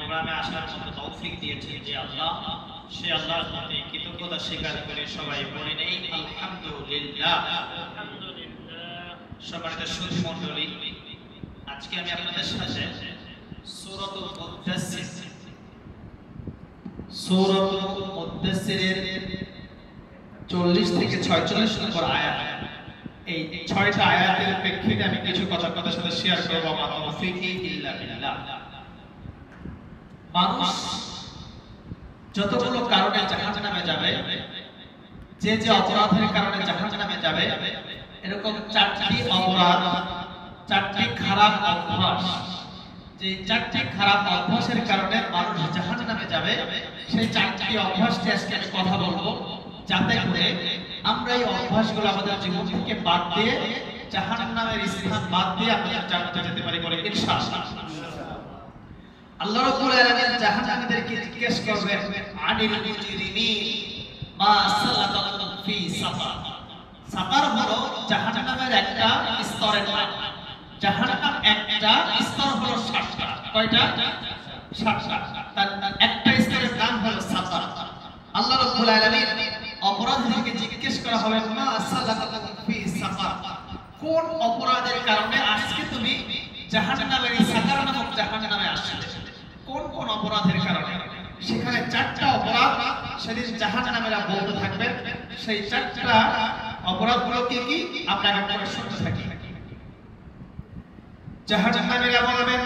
প্রোগ্রামে আসার মতো তৌফিক দিয়েছেন যে আল্লাহ, সে আল্লাহর প্রতি কৃতজ্ঞতা স্বীকার করে সবাই বলে নেই আলহামদুলিল্লাহ। সম্মানিত সুধী মণ্ডলী, আজকে আমি আপনাদের সাথে সূরাতুল মুদ্দাসসিরের 40 থেকে 46 নম্বর আয়াত, এই 6টা আয়াতের প্রেক্ষিতে আমি কিছু কথা আপনাদের সাথে শেয়ার করব। মা তাওফীকি ইল্লা বিল্লাহ। মানুষ যতগুলো কারণে জাহান্নামে যাবে, যে যে অপরাধের কারণে জাহান্নামে যাবে, এরকম 4টি অপরাধ, 4টি খারাপ অভ্যাস, যে 4টি খারাপ অভ্যাসের কারণে মানুষ জাহান্নামে যাবে, সেই 4টি অভ্যাসটি আজকে আমি কথা বলবো, যাতে করে আমরা এই অভ্যাসগুলো আমাদের জীবন থেকে বাদ দিয়ে, জাহান্নামের স্থান বাদ দিয়ে আমরা জান্নাতে যেতে পারি বলে ইনশাআল্লাহ। আল্লাহ রাব্বুল আলামিন জাহান্নামীদেরকে জিজ্ঞেস করবেন, আনিল মুজরিমিন মা সালাকাকুম ফি সাকার। সাকার হলো জাহান্নামের একটা স্তরের নাম। জাহান্নাম একটা স্তর হলো 7টা। কয়টা? 7টা। তার একটা স্তরের নাম হলো সাকার। আল্লাহ রাব্বুল আলামিন অপরাধীদেরকে জিজ্ঞেস করা হবে, মা সালাকাকুম ফি সাকার, কোন অপরাধের কারণে আজকে তুমি জাহান্নামের সাকার নামক জাহান্নামে আসলে? কোন কোন অপরাধের কারণে? সেখানে 4টা অপরাধ সেদিন জাহান্নামীরা বলতে থাকবেন। সেই 4টা অপরাধগুলো কি কি আপনারা একবার শুনতে থাকি। জাহান্নামীরা বলবেন,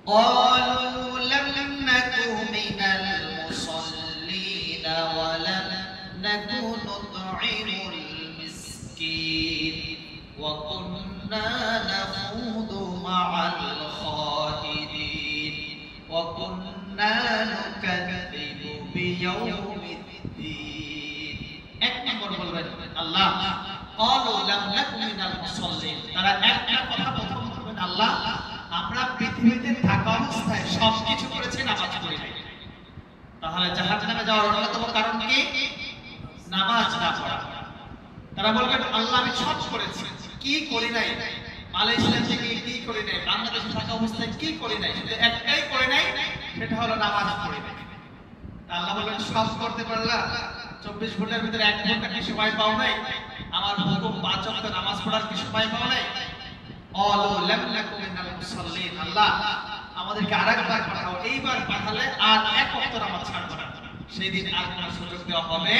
ক্বালু লাম নাকু মিনাল মুসাল্লিন ওয়া লাম নাকু নুতঈমুল মিসকিন ওয়া কুন্না নাখুদু মা'আল খাইদিন ওয়া কুন্না নুকাযযিবু বিয়াউমিদ্দিন। এক নম্বর বলবেন আল্লাহ, ক্বালু লাম নাকু মিনাল মুসাল্লিন, তারা একটা কথা প্রথম বলবেন, আল্লাহ আমরা পৃথিবীতে থাকা অবস্থায় সবকিছু করেছি, নামাজ পড়ি নাই। তাহলে জাহান্নামে যাওয়ার অন্যতম কারণ কি? নামাজ না পড়া। তারা বলবেন, আল্লাহ আমি সব করেছি, কি করি নাই? মালয়েশিয়া থেকে কি করি নাই? বাংলাদেশে থাকা অবস্থায় কি করি নাই? শুধু একটাই করি নাই, সেটা হলো নামাজ পড়ি নাই। আল্লাহ বললেন, সব করতে পারলা, 24 ঘন্টার ভিতরে 1 ঘন্টা কি সময় পাও নাই? আমার হুকুম 5 ওয়াক্ত নামাজ পড়ার কি সময় পাও নাই? ক্বালু লাম নাকু মিনাল মুসাল্লিন, আল্লাহ আমাদেরকে আরেকবার পাঠাও, এইবার পাঠালে আর 1 ওয়াক্ত নামাজ ছাড়বো না। সেই দিন আর কোনো সুযোগ দেওয়া হবে।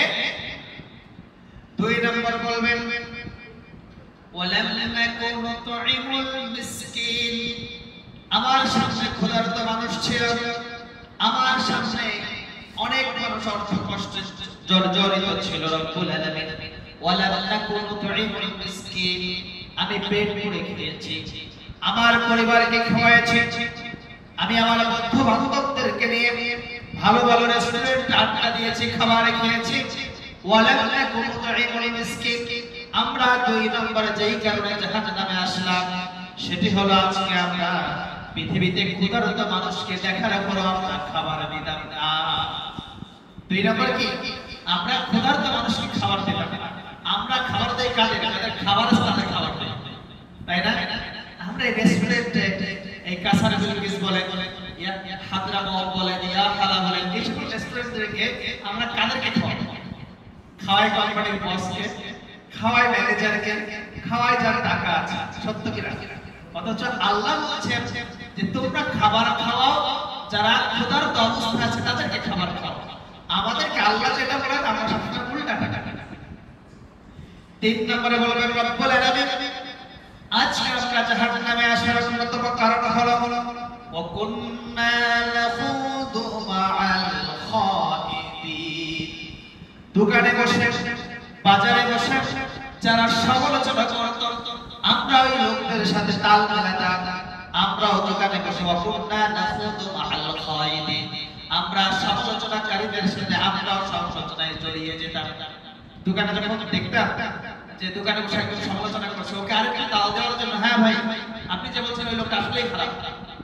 2 নম্বর বলবেন, ওয়ালাম নাকু নুতঈমুল মিসকিন, আমার সামনে ক্ষুধার্ত মানুষ ছিল, আমার সামনে অনেক মানুষ অর্থ কষ্টে জর্জরিত ছিল। রব্বুল আলামিন, ওয়ালাম নাকু নুতঈমুল মিসকিন, আমি পেট ভরে খেয়েছি, আমার পরিবারকে খাওয়াইছি, আমি আমার বন্ধু বান্ধবদেরকে নিয়ে ভালো ভালো রেস্টুরেন্টে আড্ডা দিয়েছি, খাবার খেয়েছি। ওয়ালাম নাকু নুতঈমুল মিসকিন, আমরা 2 নম্বরে যেই কারণে জাহান্নামে আসলাম, সেটি হলো আজকে আমরা পৃথিবীতে ক্ষুধার্ত মানুষকে দেখার পরও আমরা খাবার দিতাম না। 2 নম্বর কি? আমরা ক্ষুধার্ত মানুষকে খাবার দিতাম না। আমরা খাবার দেই কাদের? যাদের খাবারের স্থানে খাবার দেই, তাই না? আমরা এই রেস্টুরেন্টে, এই কাসার বিলকিস বলে, ইয়া হাদরামত বলে, ইয়া হালা বলে, এই সকল রেস্টুরেন্টে আমরা কাদেরকে খাওয়াই? খাওয়াই কোম্পানির বসকে, খাওয়াই ম্যানেজারকে, খাওয়াই যার টাকা আছে। সত্য কি না? অথচ আল্লাহ বলছেন যে তোমরা খাবার খাওয়াও যারা ক্ষুধার্ত অবস্থায় আছে, তাদেরকে খাবার খাও। আমাদেরকে আল্লাহ যেটা বলেন আমরা সবসময় উল্টা টাকা। 3 নম্বরে বলবেন, রব্বুল আলামিন আজকে আমরা জাহান্নামে আসার অন্যতম কারণ হলো ওয়া কুন্না নাখুদু মা'আল খাইদিন, দোকানে বসে, বাজারে বসে যারা সমালোচনা করত, আমরা ওই লোকদের সাথে তাল মেলাতাম। আমরাও দোকানে বসে ওয়া কুন্না নাখুদু মা'আল খাইদিন, আমরা সমালোচনাকারীদের সাথে আমরাও সমালোচনায় জড়িয়ে যেতাম। দোকানে যখন দেখতাম যে দোকানে বসে একজন সমালোচনা করছে, ওকে আরেকটু তাল দেওয়ার জন্য, হ্যাঁ ভাই আপনি যে বলছেন ওই লোকটা আসলেই খারাপ,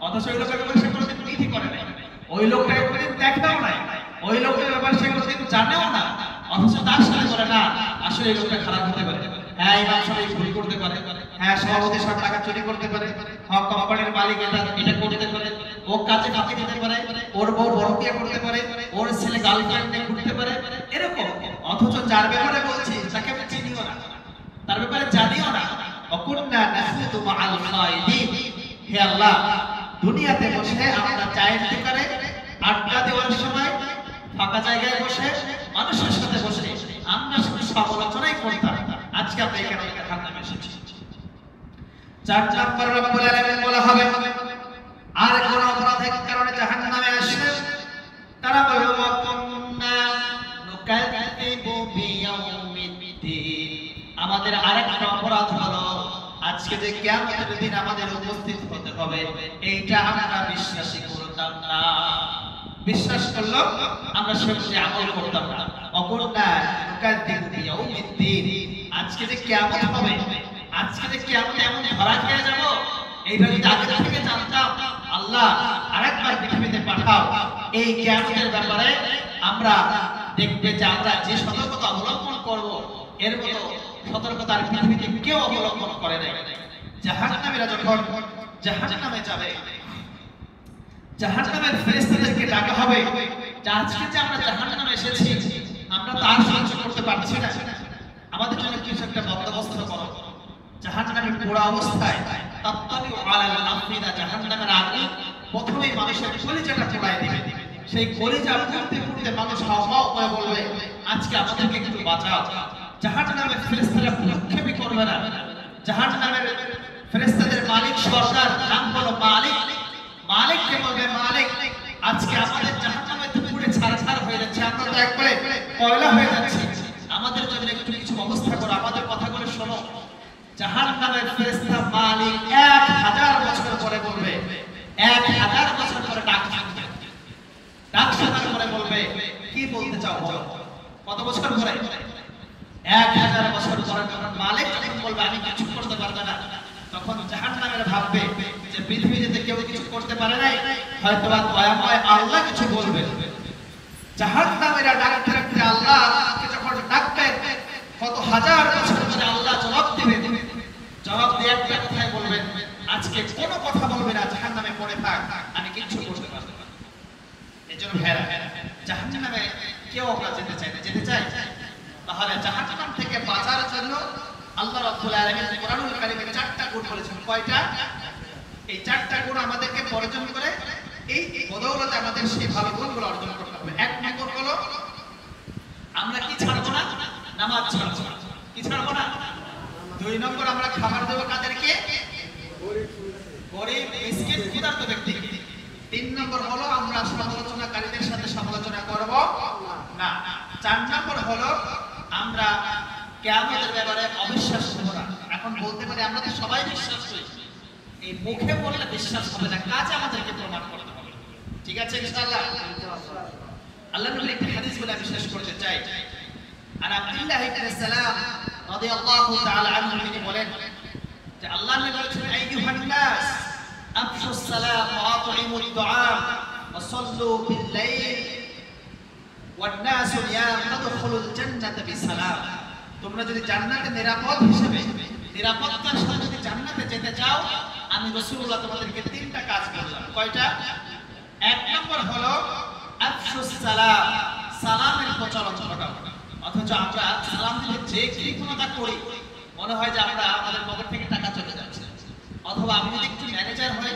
অথচ ওই লোকের ব্যাপারে সে কোনোদিন চিঠি করে নাই, ওই লোকটাকে কোনোদিন দেখাও নাই, ওই লোকটার ব্যাপারে সে কোনোদিন জানেও না, অথচ তার সাথে বলে না আসলে এই লোকটা খারাপ হতে পারে, হ্যাঁ ইমাম সাহেব ভুল করতে পারে, হ্যাঁ সভাপতি সব টাকা চুরি করতে পারে, হ্যাঁ কোম্পানির মালিক এটা করতে পারে, ও কাজে ফাঁকি দিতে পারে, ওর বউ বড়কিয়া করতে পারে, ওর ছেলে গার্লফ্রেন্ড নিয়ে ঘুরতে পারে, এরকম। অথচ যার ব্যাপারে বলছি তাকে আমি চিনিও না, তার ব্যাপারে জানিও না। অকুন্না নাখুদু মাআল খায়দিন। হে আল্লাহ, দুনিয়াতে বসে আমরা চায়ের দোকানে আড্ডা দেওয়ার সময় ফাঁকা জায়গায় বসে মানুষের সাথে বসে আমরা শুধু সমালোচনাই করতাম, আজকে আমরা এখানে জাহান্নামে এসেছি। 4 নম্বর রব্বুল আলামিন বলা হবে আর কোন অপরাধের কারণে জাহান্নামে আসবে, তারা বলবে ওয়াকুন্না নুকাযযিবু বিয়াউমিদ্দিন। আমাদের আরেকটা অপরাধ হলো আজকে যে কিয়ামতের দিন আমাদের উপস্থিত হতে হবে, এইটা আমরা বিশ্বাসই করতাম না। বিশ্বাস করলাম আমরা সেভাবে আমল করতাম না। ওয়াকুন্না নুকাযযিবু বিয়াউমিদ্দিন। আজকে যে কিয়ামত হবে, আজকে যে কিয়ামতে এমন ধরা খেয়ে যাব, এইটা যদি আগে থেকে জানতাম, আল্লাহ আরেকবার পৃথিবীতে পাঠাও। এই কিয়ামতের ব্যাপারে আমরা দেখবে যে আমরা যে সতর্কতা অবলম্বন করব, এর মতো সতর্কতা আর পৃথিবীতে কেউ অবলম্বন করে নাই। জাহান্নামীরা যখন জাহান্নামে যাবে, জাহান্নামের ফেরেশতাদেরকে ডাকা হবে যে আজকে যে আমরা জাহান্নামে এসেছি, আমরা তো আর সহ্য করতে পারছি না, আমাদের জন্য কিছু একটা বন্দোবস্ত করো। জাহান্নামের পুরো অবস্থায় তাত্তাবি আলাল আফিদা, জাহান্নামের আগুন প্রথমেই মানুষের কলিজাটা পোড়ায় দিবে। সেই কলিজা পুড়তে পুড়তে মানুষ হাওমাও করে বলবে আজকে আমাদেরকে একটু বাঁচাও। জাহান্নামের ফেরেশতারা ভ্রুক্ষেপই করবে না। জাহান্নামের ফেরেশতাদের মালিক সরকার নাম হলো মালিক। মালিককে বলবে মালিক, আজকে আমাদের জাহান্নামে পুড়ে ছারছার হয়ে যাচ্ছে, আমরা তো একবারে কয়লা হয়ে যাচ্ছি, আমাদের জন্য একটু কিছু ব্যবস্থা করো, আমাদের কথাগুলো শোনো। জাহান্নামের ফেরেশতা মালিক 1000 বছর পরে বলবে, 1000 বছর পরে ডাক শোনার পরে বলবে কি বলতে চাও বলো। কত বছর পরে? 1000 বছর পরে যখন মালিক যখন বলবে আমি কিছু করতে পারবো না, তখন জাহান্নামের ভাববে যে পৃথিবীতে কেউ কিছু করতে পারে নাই, হয়তো বা দয়াময় আল্লাহ কিছু বলবে। জাহান্নামীরা ডাকতে ডাকতে আল্লাহকে যখন ডাকবেন, কত হাজার বছর পরে আল্লাহ জবাব দিবেন। জবাব দিয়ে একটা কথাই বলবেন, আজকে কোনো কথা বলবে না, জাহান্নামে পড়ে থাক, আমি কিছু করতে পারবো না। এজন্য ভাইরা, জাহান্নামে কেউ আমরা যেতে চাই না, যেতে চাই? তাহলে জাহান্নাম থেকে বাঁচার জন্য আল্লাহ রাব্বুল আলামিন কোরআনুল কারীমে 4টা গুণ বলেছেন। কয়টা? এই 4টা গুণ আমাদেরকে অর্জন করে এই বদৌলতে আমাদের সেই ভালো গুণগুলো অর্জন করতে হবে। 1 নম্বর হলো আমরা কি ছাড়বো না? নামাজ ছাড়বো না। কি ছাড়বো না? 2 নম্বর আমরা খাবার দেব কাদেরকে? গরিব মিসকিন ক্ষুধার্ত ব্যক্তিকে। 3 নম্বর হলো আমরা সমালোচনাকারীদের সাথে সমালোচনা করব না। 4 নম্বর হলো আমরা কিয়ামতের ব্যাপারে অবিশ্বাস করব না। এখন বলতে পারি আমরা তো সবাই বিশ্বাস করি, এই মুখে বললে বিশ্বাস হবে না, কাজে আমাদেরকে প্রমাণ করতে হবে। ঠিক আছে ইনশাআল্লাহ? আল্লাহর নবীর একটা হাদিস বলে আমি শেষ করতে চাই। আর আব্দুল্লাহ ইবনে সালাম রাদিয়াল্লাহু তাআলা আনহু তিনি বলেন যে আল্লাহর নবী বলেছেন আইয়ুহান নাস আফশুস সালাম ওয়া আতইমুদ দুআ ওয়া সাল্লু বিল লাইল ওয়ান নাস ইয়াম তাদখুলুল জান্নাতা বিসালাম। তোমরা যদি জান্নাতে নিরাপদ হিসেবে, নিরাপত্তার সাথে যদি জান্নাতে যেতে চাও, আমি রাসূলুল্লাহ তোমাদেরকে 3টা কাজ বললাম। কয়টা? 1 নম্বর হলো আফশুস সালাম, সালামের প্রচলন ঘটাও। অথচ আমরা সালাম দিলে যে কৃপণতা করি, মনে হয় যে আমরা আমাদের পকেট থেকে টাকা চলে যাচ্ছে। অথবা আমি যদি একটু ম্যানেজার হই,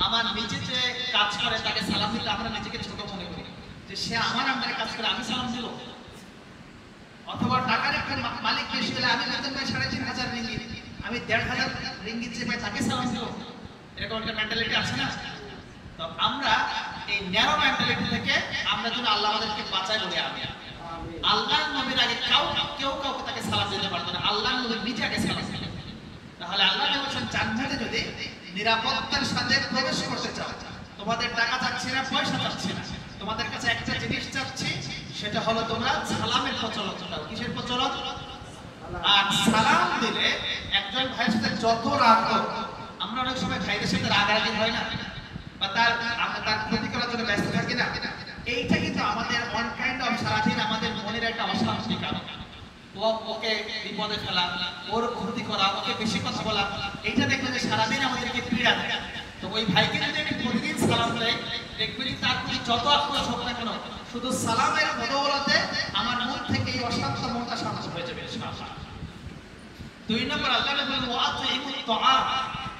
আমার নিচে যে কাজ করে তাকে সালাম দিলে আমরা নিজেকে ছোট মনে করি যে সে আমার আন্ডারে কাজ করে, আমি সালাম দিব। অথবা টাকার একটা মালিক বেশি হলে আমি বেতন পাই 3500 রিঙ্গিত, আমি 1500 রিঙ্গিত যে পাই তাকে সালাম দিব। এরকম একটা মেন্টালিটি আছে না? তো আমরা এই ন্যারো মেন্টালিটি থেকে আমরা যেন আল্লাহ আমাদেরকে বাঁচায় বলে আমি আল্লাহর নবীর আগে কেউ কাউকে তাকে সালাম দিতে পারতো না, আল্লাহর নবী নিজে আগে সালাম দিতেন। তাহলে আল্লাহ বলেছেন জান্নাতে যদি নিরাপত্তার সাথে প্রবেশ করতে চাও, তোমাদের টাকা চাচ্ছি না, পয়সা চাচ্ছি না, তোমাদের কাছে একটা জিনিস চাচ্ছি, সেটা হলো তোমরা সালামের প্রচলন দাও। কিসের প্রচলন? আর সালাম দিলে একজন ভাইয়ের সাথে যত রাগ হোক, আমরা অনেক সময় ভাইদের সাথে রাগারাগি হয় না, বা আমরা তার ক্ষতি করার জন্য ব্যস্ত থাকি না, এইটা কিন্তু আমাদের ওয়ান কাইন্ড অফ সারাদিন আমাদের মনের একটা অশান্তি কারণ। ও ওকে বিপদে ফেলা, ওর ক্ষতি করা, ওকে বেশি কথা বলা, এইটা দেখবেন যে সারাদিন আমাদেরকে পীড়া দেয়। তো ওই ভাইকে যদি আমি প্রতিদিন সালাম দেই, দেখবেন তার প্রতি যত আক্রোশ হোক না কেন, শুধু সালামের বদৌলতে আমার মন থেকে এই অশান্ত মনটা শান্ত হয়ে যাবে ইনশাআল্লাহ। 2 নম্বর আল্লাহ বলেন ওয়াতুইমুত তাআম,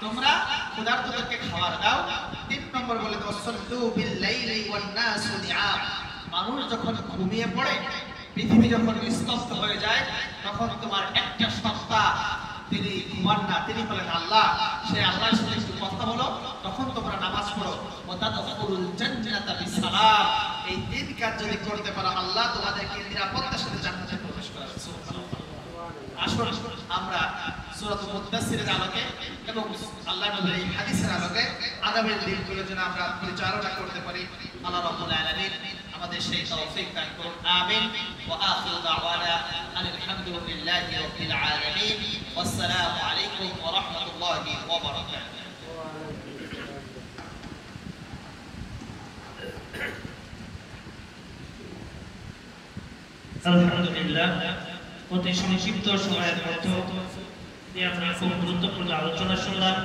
তোমরা ক্ষুধার্তদেরকে খাবার দাও। 3 নম্বর বলে ওয়াসাল্লু বিল লাইলি ওয়ান নাসু নিআম, মানুষ যখন ঘুমিয়ে পড়ে, পৃথিবী যখন নিস্তব্ধ হয়ে যায়, তখন তোমার একটা সত্তা তিনি ঘুমান না, তিনি বলেন আল্লাহ, সে আল্লাহর সাথে একটু কথা বলো, তখন তোমরা নামাজ পড়ো। ওয়াতাদখুলুল জান্নাতা বিসালাম, এই 3 কাজ যদি করতে পারো আল্লাহ তোমাদেরকে নিরাপত্তার সাথে জান্নাতে প্রবেশ করাবে। সুবহানাল্লাহ। আসুন আমরা সূরাতুল মুদ্দাসসিরের আলোকে এবং আল্লাহর নবীর এই হাদিসের আলোকে আগামী দিনগুলোর জন্য আমরা পরিচালনা করতে পারি। আল্লাহ রাব্বুল আলামিন আমাদের সেই তৌফিক দান করুন, আমিন। ওয়া আখিরু দাওয়ানা আলহামদুলিল্লাহি রাব্বিল আলামিন, ওয়াসসালামু আলাইকুম ওয়া রাহমাতুল্লাহি ওয়া বারাকাতুহু। আলহামদুলিল্লাহ, অতি সংক্ষিপ্ত সময়ের মধ্যে আমরা খুব গুরুত্বপূর্ণ আলোচনা শুনলাম।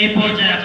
এই পর্যায়ে